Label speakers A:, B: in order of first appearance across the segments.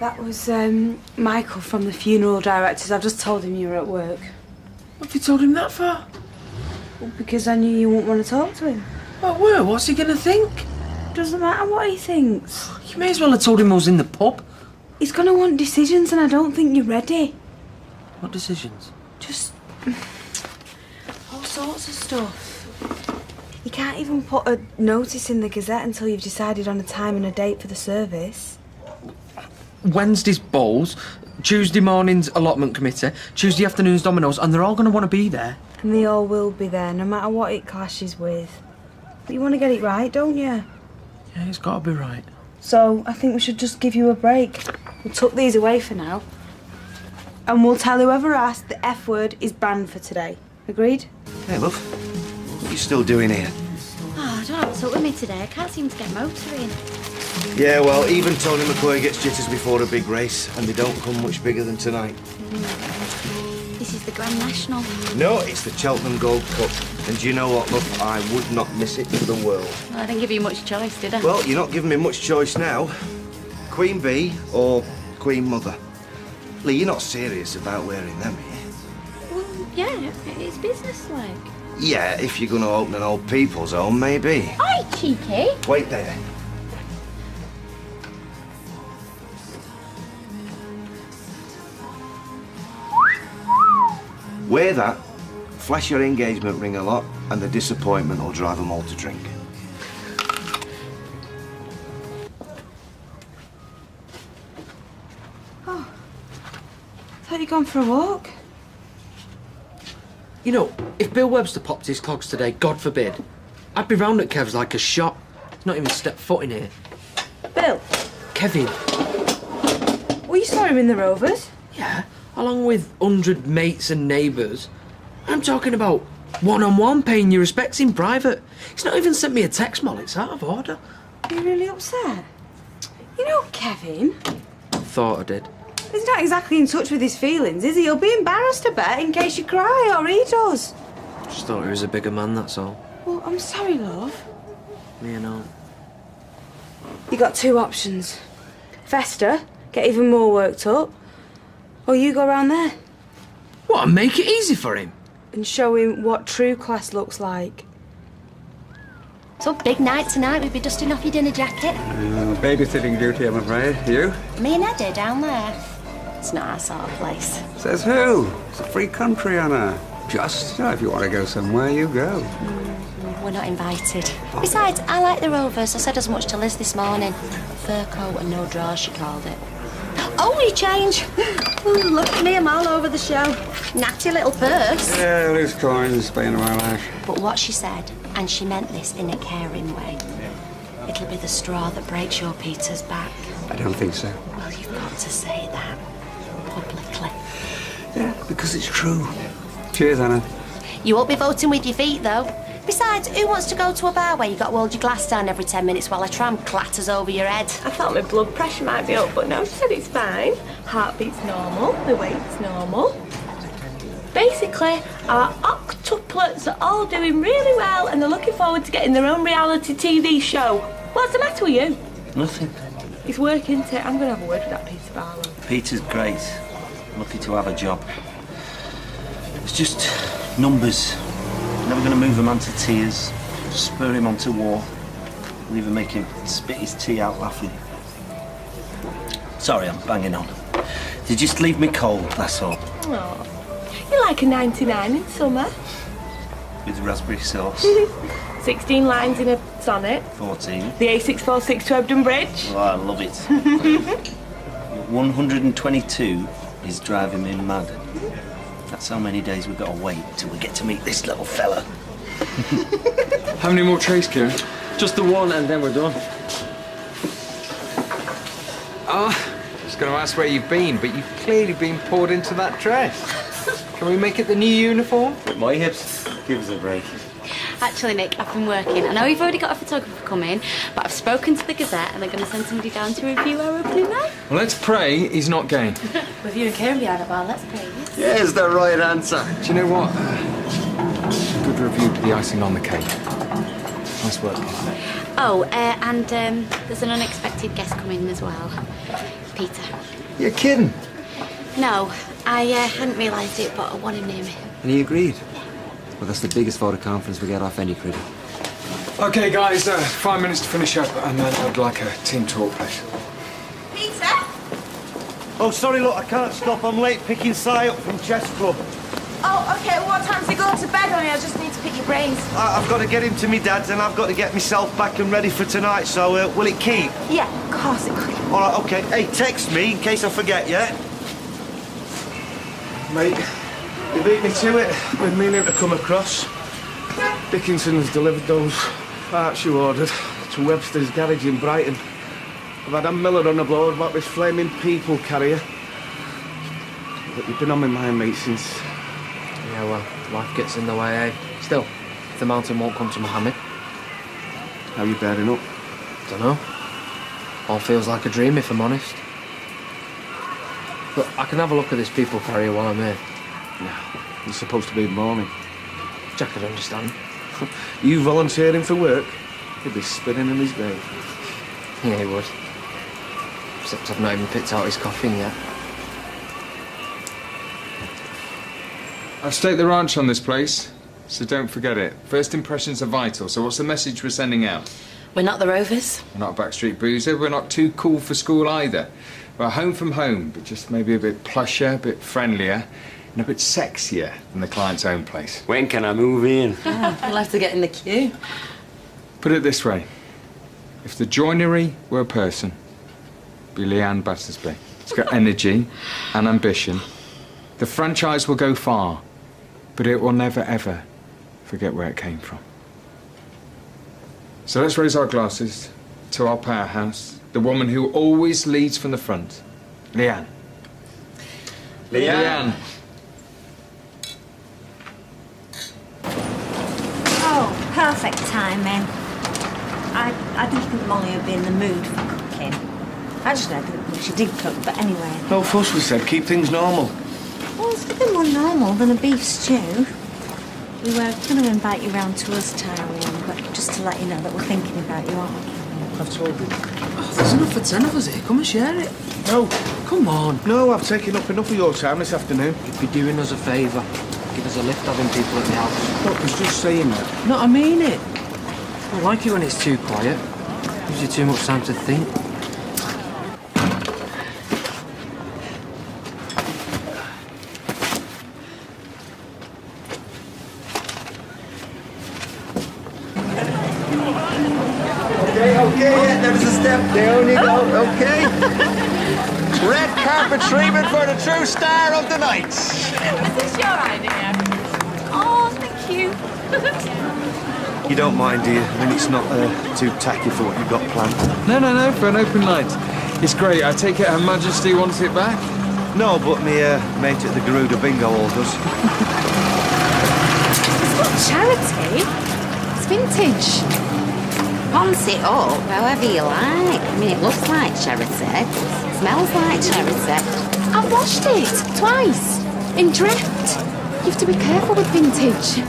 A: That was Michael from the funeral directors. I've just told him you were at work.
B: What have you told him that for?
A: Well, because I knew you wouldn't want to talk to him.
B: Well, well, what's he going to think?
A: Doesn't matter what he thinks.
B: You may as well have told him I was in the pub.
A: He's going to want decisions and I don't think you're ready.
B: What decisions?
A: Just all sorts of stuff. You can't even put a notice in the Gazette until you've decided on a time and a date for the service.
B: Wednesday's bowls, Tuesday morning's allotment committee, Tuesday afternoon's dominoes, and they're all going to want to be there.
A: And they all will be there, no matter what it clashes with. But you want to get it right, don't you?
B: Yeah, it's got to be right.
A: So I think we should just give you a break. We'll tuck these away for now. And we'll tell whoever asked the F word is banned for today. Agreed?
C: Hey, love. What are you still doing here?
D: Oh, don't have what's up with me today. I can't seem to get motoring.
C: Yeah, well, even Tony McCoy gets jitters before a big race, and they don't come much bigger than tonight.
D: This is the Grand National.
C: No, it's the Cheltenham Gold Cup. And do you know what, love? I would not miss it for the world.
D: Well, I didn't give you much choice, did I?
C: Well, you're not giving me much choice now. Queen Bee or Queen Mother? Lee, you're not serious about wearing them here.
D: Well, yeah, it's business-like.
C: Yeah, if you're going to open an old people's home, maybe.
D: Oi, cheeky!
C: Wait there. Wear that, flash your engagement ring a lot, and the disappointment will drive them all to drink.
A: Oh, thought you'd gone for a walk.
B: You know, if Bill Webster popped his clogs today, God forbid, I'd be round at Kev's like a shot. He's not even stepped foot in here.
A: Bill?
B: Kevin.
A: Well, you saw him in the Rovers.
B: Yeah, along with 100 mates and neighbours. I'm talking about one-on-one, paying your respects in private. He's not even sent me a text, Molly. It's out of order.
A: Are you really upset? You know, Kevin...
B: Thought I did.
A: He's not exactly in touch with his feelings, is he? He'll be embarrassed a bit in case you cry, or he does.
B: Just thought he was a bigger man, that's all.
A: Well, I'm sorry, love.
B: You know.
A: You got two options. Fester, get even more worked up, or you go round there.
B: What, and make it easy for him?
A: And show him what true class looks like.
D: So, big night tonight. We'd be dusting off your dinner jacket.
E: Babysitting duty, I'm afraid. You?
D: Me and Eddie down there. It's not our sort of place.
E: Says who? It's a free country, Anna. Just, if you want to go somewhere, you go.
D: We're not invited. Besides, I like the Rovers. I said as much to Liz this morning. Fur coat and no drawers, she called it. Oh, we change. Ooh, look at me, I'm all over the show. Natty little purse.
E: Yeah, loose coins, paying my lash.
D: But what she said, and she meant this in a caring way, it'll be the straw that breaks your Peter's back.
E: I don't think so.
D: Well, you've got to say that publicly.
E: Yeah, because it's true. Cheers, Anna.
D: You won't be voting with your feet, though. Besides, who wants to go to a bar where you got to hold your glass down every 10 minutes while a tram clatters over your head?
F: I thought my blood pressure might be up, but no, she said it's fine. Heartbeat's normal, my weight's normal. Basically, our octuplets are all doing really well and they're looking forward to getting their own reality TV show. What's the matter with you?
G: Nothing.
F: It's working, so I'm going to have a word with that Peter Barlow.
G: Peter's great. Lucky to have a job. It's just numbers. Never going to move a man to tears, spur him on to war, and even make him spit his tea out laughing. Sorry, I'm banging on. They just leave me cold, that's all.
F: Oh, you're like a 99 in summer.
G: With raspberry sauce.
F: 16 lines in a sonnet.
G: 14.
F: The A646 to Hebden Bridge.
G: Oh, I love it. 122 is driving me mad. That's how many days we've got to wait till we get to meet this little fella.
H: How many more trays, Kieran?
I: Just the one and then we're done.
H: Just going to ask where you've been, but you've clearly been poured into that dress. Can we make it the new uniform?
I: With my hips, give us a break.
D: Actually, Nick, I've been working. I know you've already got a photographer coming, but I've spoken to the Gazette and they're going to send somebody down to review our opening night.
H: Well, let's pray he's not game.
D: With you and Kieran behind a bar, let's pray.
I: Yeah, is the right answer.
H: Do you know what? Good review to the icing on the cake. Nice work.
D: Oh, and there's an unexpected guest coming as well. Peter.
C: You're kidding.
D: No, I hadn't realised it, but I want him near me.
I: And he agreed. Well, that's the biggest vote of confidence we get off any critic.
H: OK, guys, 5 minutes to finish up, and then I'd like a team talk, please.
F: Peter?
C: Oh, sorry, look, I can't stop. I'm late picking Si up from chess club.
F: Oh, OK, what time's he going to bed, honey? I just need to pick your brains.
C: I've got to get him to me dad's, and I've got to get myself back and ready for tonight, so will it keep?
F: Yeah, of course it will.
C: All right, OK. Hey, text me in case I forget, yeah? Mate, you beat me to it. Been meaning to come across. Dickinson has delivered those parts you ordered to Webster's garage in Brighton. I've had Ann Miller on the board about this flaming people carrier. But you've been on my mind, mate, since...
B: Yeah, well, life gets in the way, eh? Still, the mountain won't come to Mohammed.
C: How you bearing up?
B: Dunno. All feels like a dream, if I'm honest. But I can have a look at this people carrier while I'm here.
C: Yeah, it's supposed to be in the morning.
B: Jack could understand.
C: You volunteering for work, he'd be spinning in his grave.
B: Yeah, he would. Except I've not even picked out his coffin yet.
H: I've staked the ranch on this place, so don't forget it. First impressions are vital, so what's the message we're sending out?
D: We're not the Rovers.
H: We're not a backstreet boozer, we're not too cool for school either. We're home from home, but just maybe a bit plusher, a bit friendlier, and a bit sexier than the client's own place.
I: When can I move in?
D: You'll have to get in the queue.
H: Put it this way. If the joinery were a person, it'd be Leanne Battersby. It's got energy and ambition. The franchise will go far, but it will never, ever forget where it came from. So let's raise our glasses to our powerhouse, the woman who always leads from the front, Leanne. Leanne.
J: Oh, perfect timing. I didn't think Molly would be in the mood for cooking. Actually, I didn't think she did cook, but anyway.
C: No fuss, we said. Keep things normal.
J: Well, it's a bit more normal than a beef stew. We were going to invite you round to us, Tyrone, but just to let you know that we're thinking about you, aren't we?
C: I've told you.
B: Oh, there's enough for 10 of us here. Come and share it.
C: No.
B: Come on.
C: No, I've taken up enough of your time this afternoon.
B: You'd be doing us a favour. Give us a lift having people at the house.
C: Look, I was just saying that.
B: No, I mean it. I don't like it when it's too quiet. Gives you too much time to think.
C: Okay, yeah, there was a step down, you go, okay. Red carpet treatment for the true star of the night.
F: Is this your idea? Oh, thank you.
C: You don't mind, do you? I mean, it's not too tacky for what you've got planned.
H: No, for an open night. It's great. I take it Her Majesty wants it back?
C: No, but me mate at the Garuda Bingo all does.
D: It's not charity. It's vintage. Ponce it up however you like. I mean, it looks like charity. It smells like charity. I've washed it twice in drift. You have to be careful with vintage.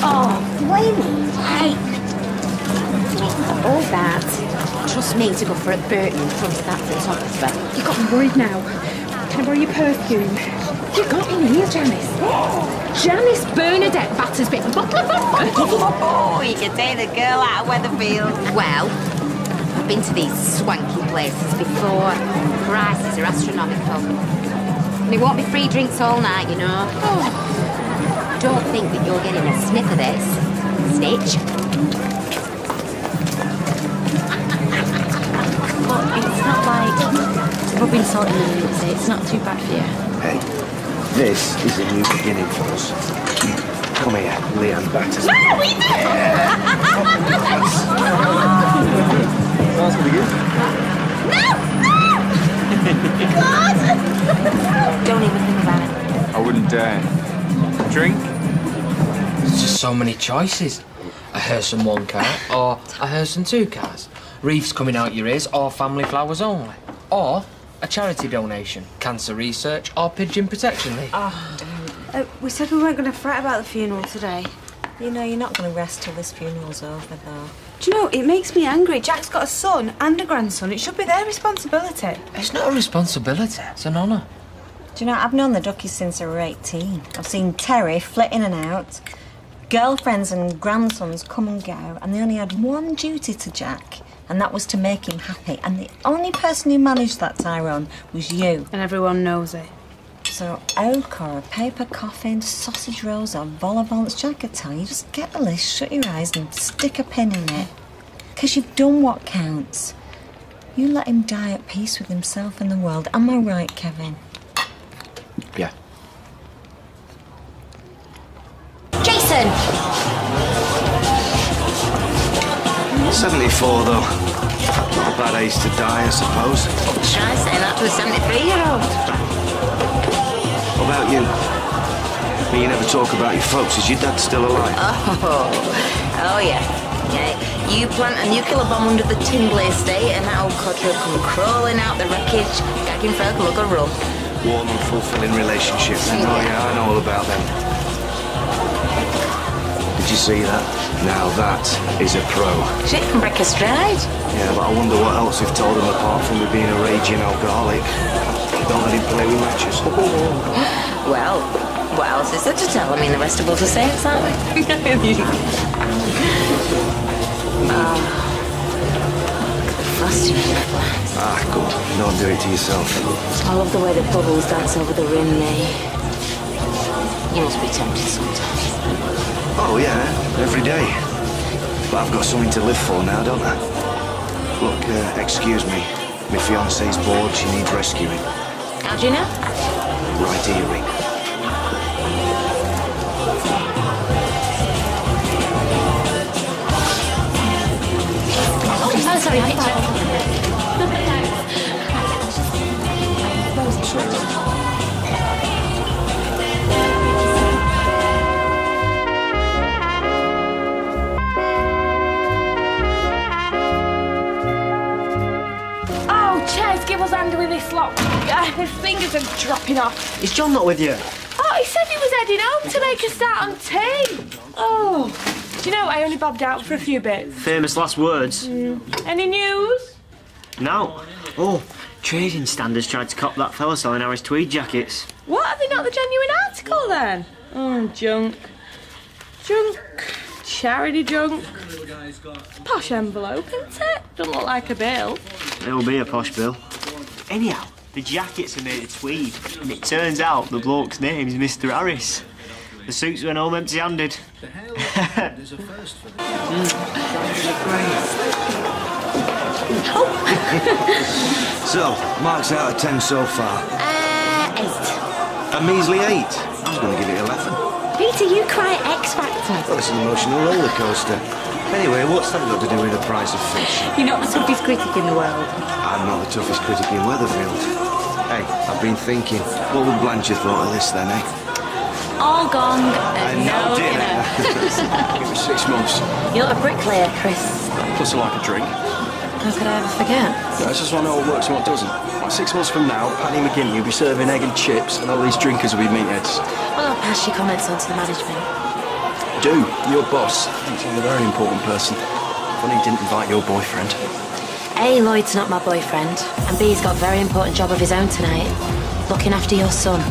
D: Oh, wait a minute. Hey. All that. Trust me to go for a Burton in front of that photographer.
K: You got me worried now. Can I borrow your perfume? You got in here, Janice. Janice Bernadette Battersby.
D: Oh, you can take the girl out of Weatherfield. Well, I've been to these swanky places before. Prices are astronomical. And it won't be free drinks all night, you know. Oh. Don't think that you're getting a sniff of this. Stitch. But it's not like rubbing salt in the wound, is it? It's not too bad for you.
C: Hey, this is a new beginning for us. Come here, Leanne Batters.
F: No, we did!
C: Nice to begin.
F: God!
J: Don't even think about it.
H: I wouldn't dare. Drink?
B: There's just so many choices. A hearse and one car, or a hearse and two cars. Wreaths coming out your ears, or family flowers only. Or a charity donation, cancer research, or pigeon protection league.
A: We said we weren't going to fret about the funeral today.
J: You know, you're not going to rest till this funeral's over, though.
A: Do you know, it makes me angry. Jack's got a son and a grandson. It should be their responsibility.
B: It's not a responsibility, it's an honour.
J: Do you know, I've known the Duckies since they were 18. I've seen Terry flit in and out, girlfriends and grandsons come and go, and they only had one duty to Jack, and that was to make him happy. And the only person who managed that, Tyrone, was you.
A: And everyone knows it.
J: So, oak or a paper coffin, sausage rolls or vol au vents, Jack could tell you, just get the list, shut your eyes and stick a pin in it. Because you've done what counts. You let him die at peace with himself and the world. Am I right, Kevin?
B: Yeah.
D: Jason!
C: 74, though. Not a bad age to die, I suppose.
D: Try saying that to a 73-year-old.
C: What about you? I mean, you never talk about your folks. Is your dad still alive?
D: Oh yeah. You plant a nuclear bomb under the Tingley estate and that old cod will come crawling out the wreckage, gagging for a glug of rum.
C: Warm and fulfilling relationships. Oh yeah, I know all about them. Did you see that? Now that is a pro.
D: Shit can break a stride.
C: Yeah, but I wonder what else they've told him apart from me being a raging alcoholic. Don't let him play with matches.
D: Well, what else is there to tell? I mean, the rest of us are saints, aren't we? Frosty in my glass.
C: Ah, good. Don't do it to yourself.
D: I love the way the bubbles dance over the rim, Lee. You must be tempted sometimes.
C: Oh, yeah, every day. But I've got something to live for now, don't I? Look, excuse me. My fiancée's bored. She needs rescuing.
D: How do you know?
C: Right earring.
D: Oh, I'm sorry,
F: Cheers, give us hand with this lot. His fingers are dropping off.
L: Is John not with you?
F: Oh, he said he was heading home to make a start on tea. Oh, do you know, I only bobbed out for a few bits.
L: Famous last words.
F: Any news?
L: No. Oh, Trading Standards tried to cop that fella selling Harris tweed jackets.
F: What? Are they not the genuine article then? Oh, junk. Junk. Charity junk. Posh envelope, isn't it? Doesn't look like a bill.
L: It'll be a posh bill. Anyhow, the jackets are made of tweed, and it turns out the bloke's name's Mr. Harris. The suits went home empty-handed.
C: So, marks out of 10 so far.
D: 8.
C: A measly 8. I was going to give it 11.
D: Peter, you cry X Factor.
C: Well, it's an emotional roller coaster. Anyway, what's that got to do with the price of fish?
D: You're not the toughest critic in the world.
C: I'm not the toughest critic in Weatherfield. Hey, I've been thinking, what would Blanche have thought of this then, eh?
D: All gone and no dinner.
C: Give me 6 months.
D: You're not a bricklayer, Chris.
M: Plus I like a drink.
D: How could I ever forget?
M: I just want to know what works and what doesn't. Like 6 months from now, Paddy McGinney will be serving egg and chips and all these drinkers will be meatheads.
D: Well, I'll pass your comments on to the management.
M: Do, your boss thinks I'm a very important person. Funny he didn't invite your boyfriend.
D: A, Lloyd's not my boyfriend, and B, he's got a very important job of his own tonight. Looking after your son.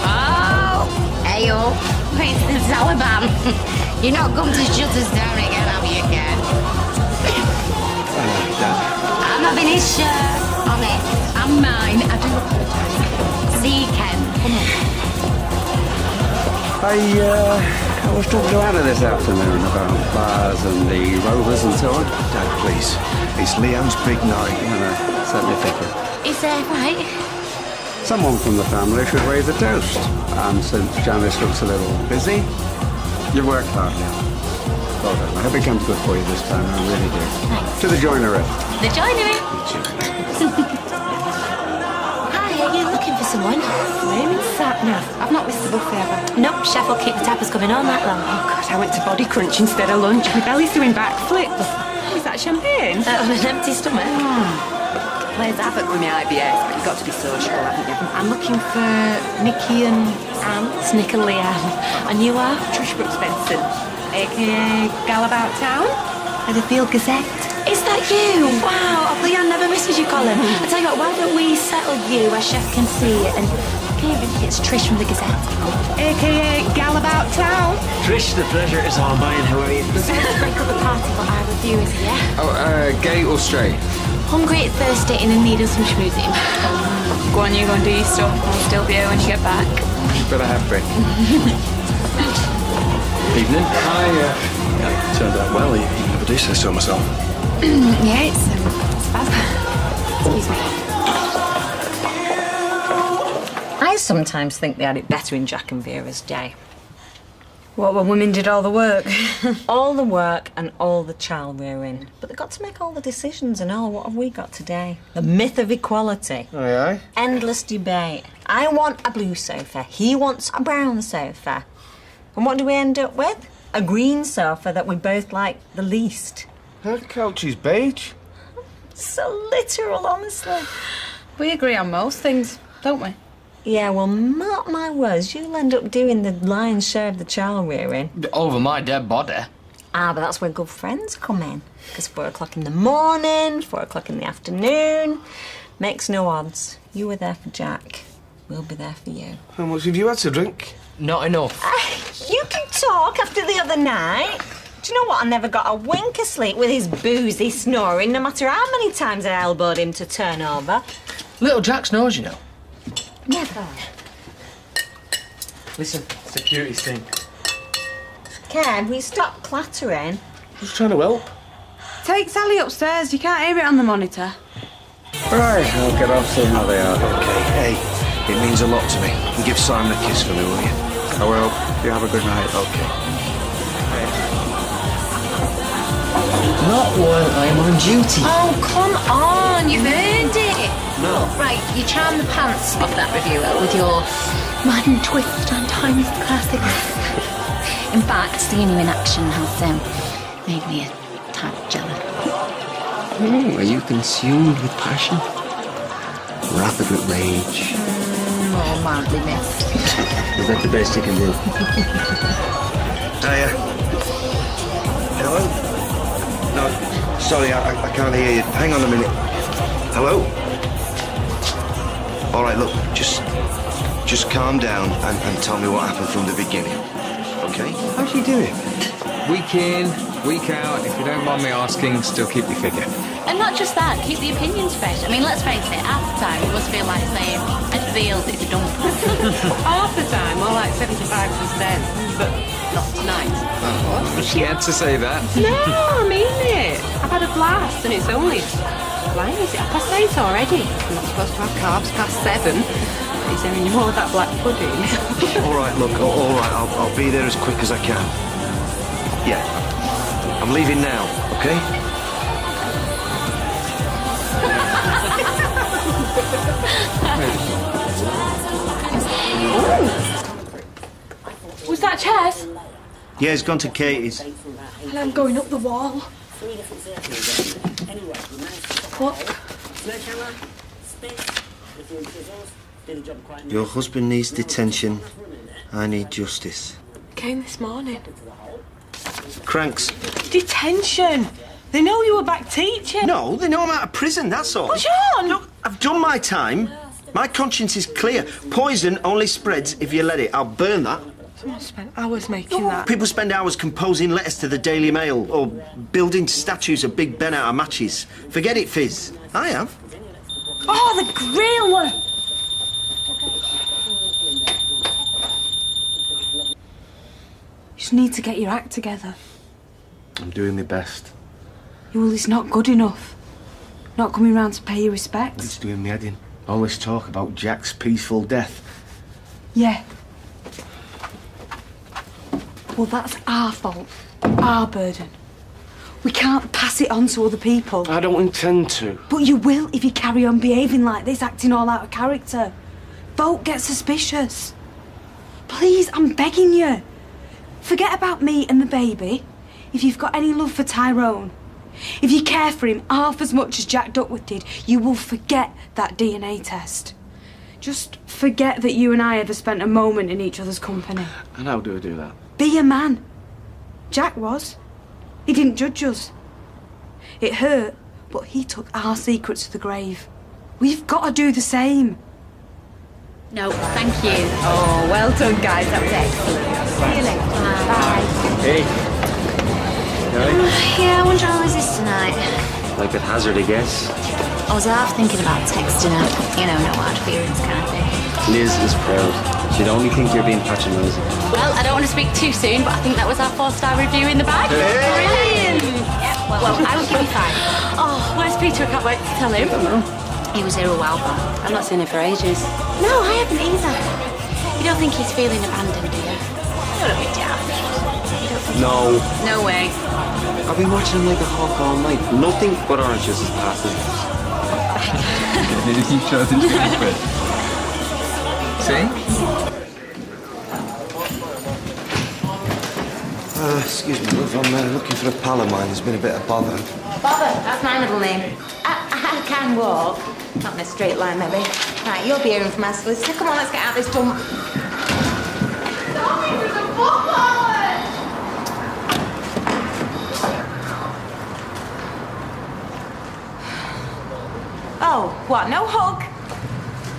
N: Oh! Ayo, it's the Taliban. You're not going to shut us down again, have you, again? I'm having his shirt on it. And mine. I do apologise. See you, Ken. Come on.
E: I was talking to Anna this afternoon about bars and the Rovers and so on.
C: Dad, please. It's Leon's big night.
E: I certainly think it.
N: Is there right?
E: Someone from the family should raise a toast. And since Janice looks a little busy, you worked hard now. Well done. I hope it comes good for you this time. I really do.
N: Thanks.
E: To the joinery.
N: The joinery.
D: Hi, are you looking for someone?
K: Flaming sat nav. I've not missed the buffet, have I?
D: Nope, chef will keep the tappers coming all night long.
K: Oh, God, I went to Body Crunch instead of lunch. My belly's doing backflips. Oh, is that champagne?
D: On an empty stomach.
K: plays havoc with my IBS, but you've got to be sociable, haven't you? I'm looking for Nikki and Ants, Nick and Leanne. And you are? Trish Brooks Benson, a.k.a. Gal About Town, of the Field Gazette.
D: Is that you? Wow, oh, Leanne never misses you, Colin. I tell you what, why don't we settle you where Chef can see it, and it's Trish from the Gazette.
K: A.k.a. Gal About Town.
L: Trish, the pleasure is all mine. How are you?
D: Sorry to break up the party, but our review is here.
H: Oh, gay or straight?
D: Hungry, thirsty, and in need of some schmoozing.
K: Go on, you go and do your stuff. I'll still be here when you get back.
H: You better have been.
M: Evening.
H: Hi,
M: Yeah, turned out well, even if I do say so myself.
K: Yeah, it's fab. Excuse me.
J: I sometimes think they had it better in Jack and Vera's day.
A: What, when women did all the work?
J: All the work and all the child rearing. But they got to make all the decisions and all. What have we got today? The myth of equality.
C: Aye, aye.
J: Endless debate. I want a blue sofa. He wants a brown sofa. And what do we end up with? A green sofa that we both like the least.
C: Her couch is beige.
J: So literal, honestly.
A: We agree on most things, don't we?
J: Yeah, well, mark my words, you'll end up doing the lion's share of the child rearing.
B: Over my dead body.
J: Ah, but that's where good friends come in. Because 4 o'clock in the morning, 4 o'clock in the afternoon, makes no odds. You were there for Jack, we'll be there for you.
C: How much have you had to drink?
B: Not enough.
J: You can talk after the other night. Do you know what? I never got a wink of sleep with his boozy snoring, no matter how many times I elbowed him to turn over.
B: Little Jack snores, you know.
J: Never.
B: Listen, it's the cutest thing.
J: Ken, will you stop clattering?
C: Just trying to help.
A: Take Sally upstairs, you can't hear it on the monitor.
E: Right, I'll get off, see how they are.
M: Okay, hey, it means a lot to me. And give Simon a kiss for me, will you?
E: I will. You have a good night.
M: Okay.
B: Not while I'm on duty.
N: Oh, come on, you've earned it.
B: No.
N: Right, you charm the pants of that reviewer with your modern twist on timeless classics. In fact, seeing you in action has made me a tad jealous.
I: Oh, are you consumed with passion? Rapid with rage?
N: More mildly missed.
I: Is that the best you can do?
M: Hiya. Hello? No, sorry, I can't hear you. Hang on a minute. Hello? All right, look, just calm down and tell me what happened from the beginning, okay?
C: How's she doing?
H: Week in, week out, if you don't mind me asking, still keep your figure.
N: And not just that, keep the opinions fresh. I mean, let's face it, half the time it must feel like saying, I failed it to dump.
K: Half the time, more like 75%, but not tonight.
H: She had to say that.
K: No, I mean it. I've had a blast, and it's only... Why is it 8:30 already? I'm not supposed to have carbs past 7. Is there any more of that black pudding?
M: All right, look, all right, I'll be there as quick as I can. Yeah, I'm leaving now, okay?
F: Was that Chess?
M: Yeah, it's gone to Katie's.
F: And I'm going up the wall. Look.
M: Your husband needs detention. I need justice.
F: Came this morning.
M: Cranks.
F: Detention. They know you were back teaching.
M: No, they know I'm out of prison, that's all.
F: What's on?
M: Look, I've done my time. My conscience is clear. Poison only spreads if you let it. I'll burn that.
F: Someone spent hours making that.
M: People spend hours composing letters to the Daily Mail or building statues of Big Ben out of matches. Forget it, Fizz. I have.
F: Oh, the grill! You just need to get your act together.
C: I'm doing my best.
A: Well, it's not good enough. Not coming round to pay your respects.
C: It's doing me head in. All this talk about Jack's peaceful death.
A: Yeah. Well, that's our fault. Our burden. We can't pass it on to other people.
C: I don't intend to.
A: But you will if you carry on behaving like this, acting all out of character. Folk get suspicious. Please, I'm begging you. Forget about me and the baby. If you've got any love for Tyrone, If you care for him half as much as Jack Duckworth did, you will forget that DNA test. Just forget that you and I ever spent a moment in each other's company.
C: And how do I do that?
A: Be a man. Jack was. He didn't judge us. It hurt, but he took our secrets to the grave. We've got to do the same.
N: No, thank you.
K: Oh, well done, guys. That was excellent. See you later.
N: Bye.
G: Hey.
N: Yeah, I wonder how is this tonight?
G: Like at hazard, I guess.
N: I was half thinking about texting her. You know, no hard feelings kind of thing.
G: Liz is proud. She'd only think you're being patronising.
N: Well, I don't want to speak too soon, but I think that was our 4-star review in the bag.
G: Hey.
N: Brilliant! Yeah, well, I will give you 5. Oh, where's Peter? I can't wait to tell him. He was here a while back.
D: I've not seen him for ages.
N: No, I haven't either. You don't think he's feeling abandoned, do you? You're a bit daft.
G: No.
N: No way.
G: I've been watching him like a hawk all night. Nothing but oranges has passed his lips.
H: You chose it to be See?
O: Excuse me, love. I'm looking for a pal of mine. There's been a bit of bother.
K: Bother, that's my middle name. I can walk. Not in a straight line, maybe. Right, you'll be hearing from us, solicitor. Come on, let's get out this dump. Oh, what, no hug?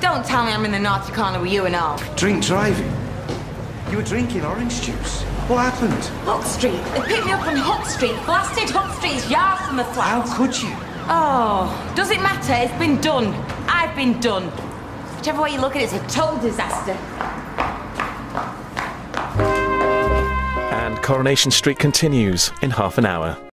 K: Don't tell me I'm in the naughty corner with you and all.
O: Drink driving? You were drinking orange juice. What happened?
K: Hook Street. They picked me up on Hook Street. Blasted Hook Street is yards from the flat.
O: How could you?
K: Oh, does it matter? It's been done. I've been done. Whichever way you look at it, it's a total disaster.
P: And Coronation Street continues in half an hour.